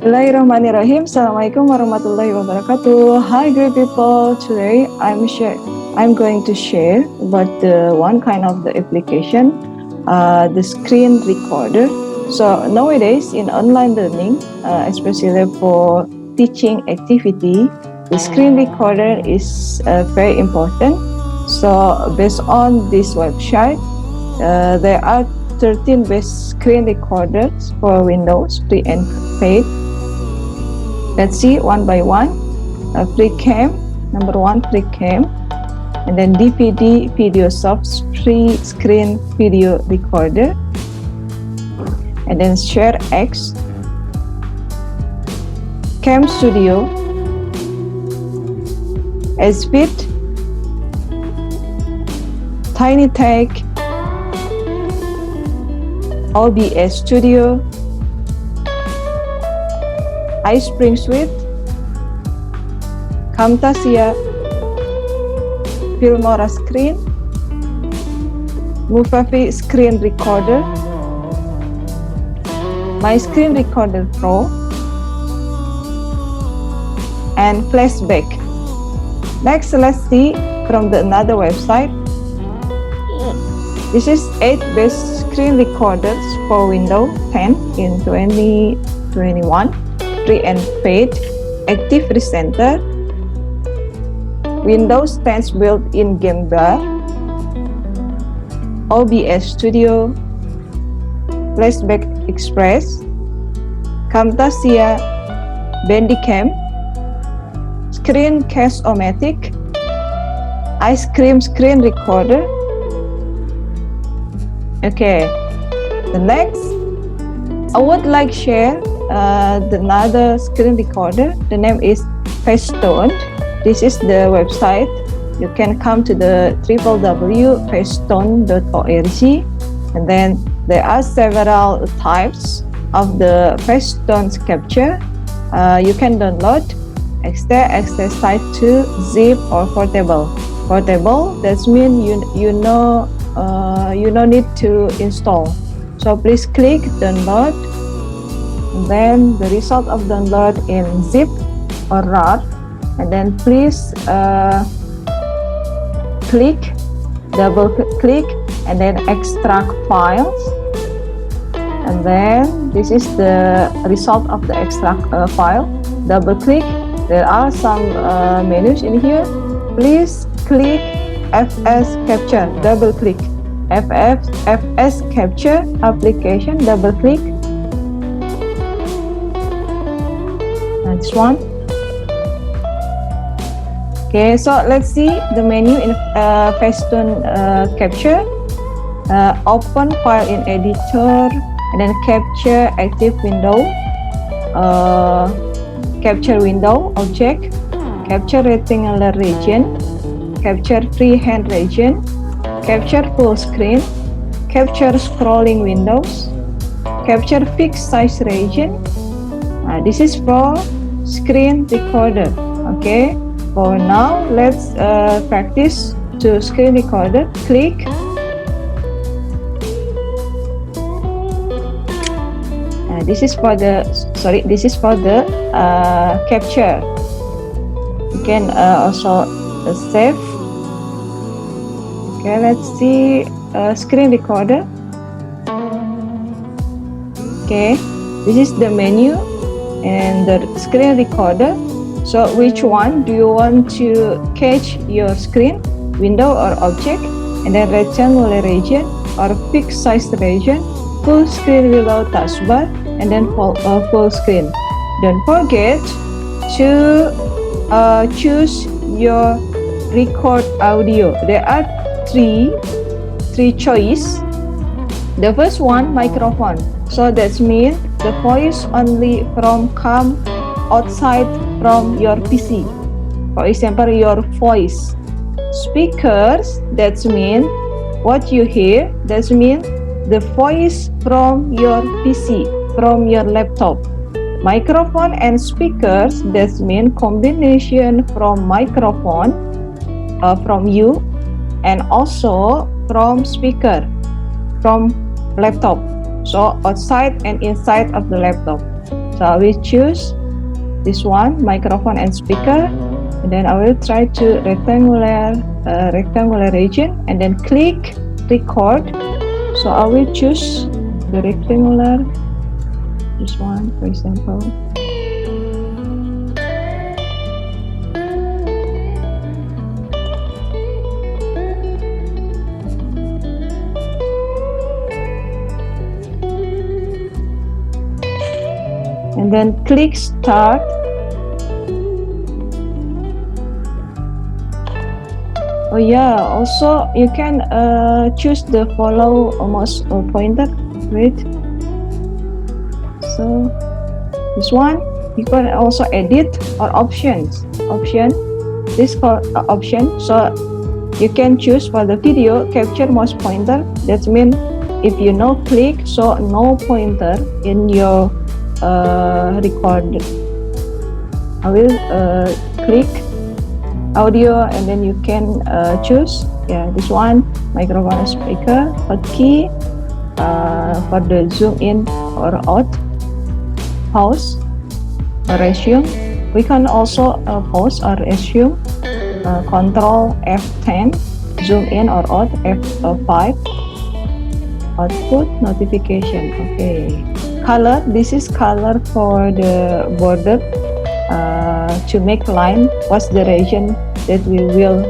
Bismillahirrahmanirrahim. Assalamualaikum warahmatullahi wabarakatuh. Hi, great people. Today I'm going to share about the one kind of the application, the screen recorder. So nowadays in online learning, especially for teaching activity, the screen recorder is very important. So based on this website, there are 13 best screen recorders for Windows, free and paid. Let's see one by one. FreeCam, number one, FreeCam, and then DVD VideoSoft free screen video recorder, and then ShareX, Cam Studio, SVid, TinyTech, OBS Studio, iSpring Suite, Camtasia, Filmora Screen, Movavi Screen Recorder, My Screen Recorder Pro, and Flashback. Next, let's see from another website. This is 8 best screen recorders for Windows 10 in 2021. Free and paid, Active Recenter, Windows 10 built-in game bar, OBS Studio, Flashback Express, Camtasia, Bandicam, Screencast-O-Matic, Ice Cream Screen Recorder. Okay, the next, I would like share another screen recorder. The name is FastStone. This is the website. You can come to the www.faststone.org, and then there are several types of the FastStone Capture. You can download, extract site to zip or portable. Portable, that means you no need to install. So please click download. Then the result of download in zip or RAR, and then please double click, and then extract files, and then this is the result of the extract file. Double click. There are some menus in here. Please click FSCapture. Double click. FSCapture application. Double click. Next one. Okay, so let's see the menu in FastStone Capture. Open file in editor, and then capture active window, capture window object, capture rectangular region, capture freehand region, capture full screen, capture scrolling windows, capture fixed size region. This is for screen recorder. Okay, for now let's practice to screen recorder. Click. This is for the capture. You can also save. Okay, let's see screen recorder. Okay, this is the menu and the screen recorder. So which one do you want to catch your screen, window or object, and then rectangular region or fixed size region, full screen below taskbar, and then full screen. Don't forget to choose your record audio. There are three choice. The first one, microphone. So that means the voice only come outside from your PC. For example, your voice. Speakers, that means what you hear, that means the voice from your PC, from your laptop. Microphone and speakers, that means combination from microphone from you, and also from speaker from laptop. So outside and inside of the laptop. So I will choose this one, microphone and speaker, and then I will try to rectangular region, and then click record. So I will choose the rectangular, this one for example. And then click start. Oh yeah, also you can choose the follow mouse pointer. Wait. So this one, you can also edit or options. This called option. So you can choose for the video capture mouse pointer. That means if you no click, so no pointer in your record. I will click audio, and then you can choose this one, microphone and speaker, hotkey for the zoom in or out, pause or resume. We can also pause or resume, control F10, zoom in or out, F5, output notification. Okay, color, this is color for the border, to make line what's the region that we will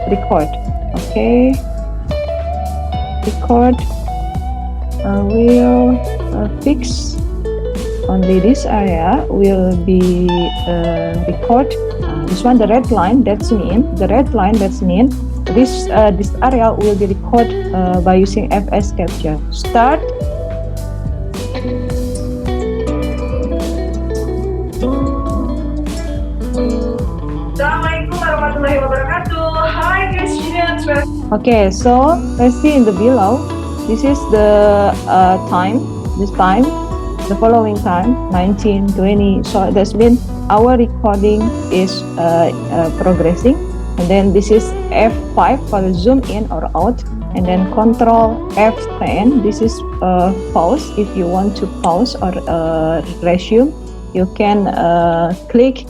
record. Okay, record will fix only this area will be record. This one, the red line, that's mean this area will be recorded by using FSCapture. Start. Assalamualaikum warahmatullahi wabarakatuh. Hi guys, students. Okay, so let's see in the below. This is the time. This time, the following time, 19:20. So that's mean our recording is progressing. And then this is F5 for zoom in or out, and then control F10. This is pause. If you want to pause or resume, you can click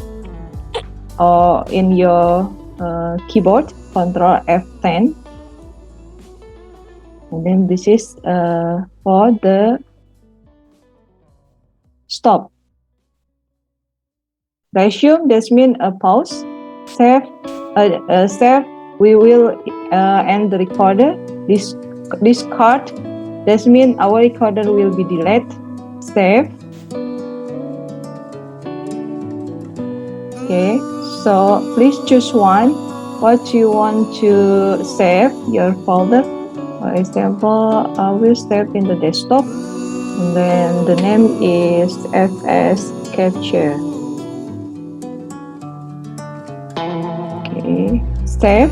in your keyboard, control F10. And then this is for the stop. Resume, that means a pause. Save, we will end the recorder. Discard, that means our recorder will be deleted. Save. Okay, so please choose one, what you want to save your folder. For example, I will save in the desktop, and then the name is FSCapture. Okay, save.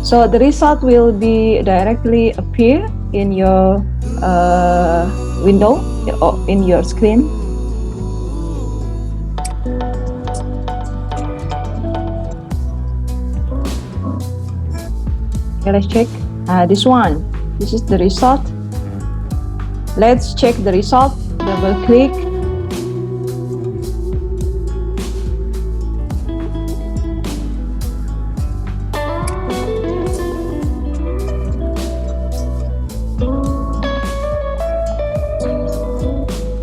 So the result will be directly appear in your window, in your screen. Okay, let's check this one. This is the result. Let's check the result. Double click.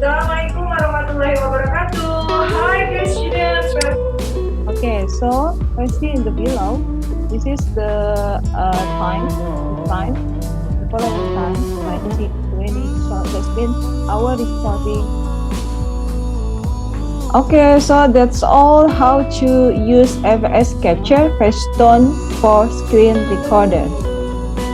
Assalamualaikum warahmatullahi wabarakatuh. Hi guys, students. Okay, so let's see in the below. This is the time, the following time, 19:20. So that's been our recording. Okay, so that's all how to use FSCapture FastStone for screen recorder.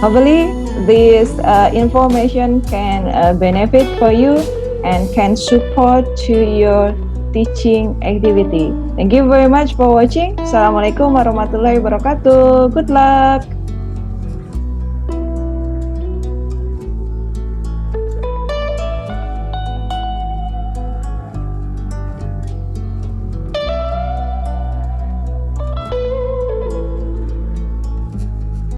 Hopefully, this information can benefit for you and can support to your teaching activity. Thank you very much for watching. Assalamualaikum warahmatullahi wabarakatuh. Good luck.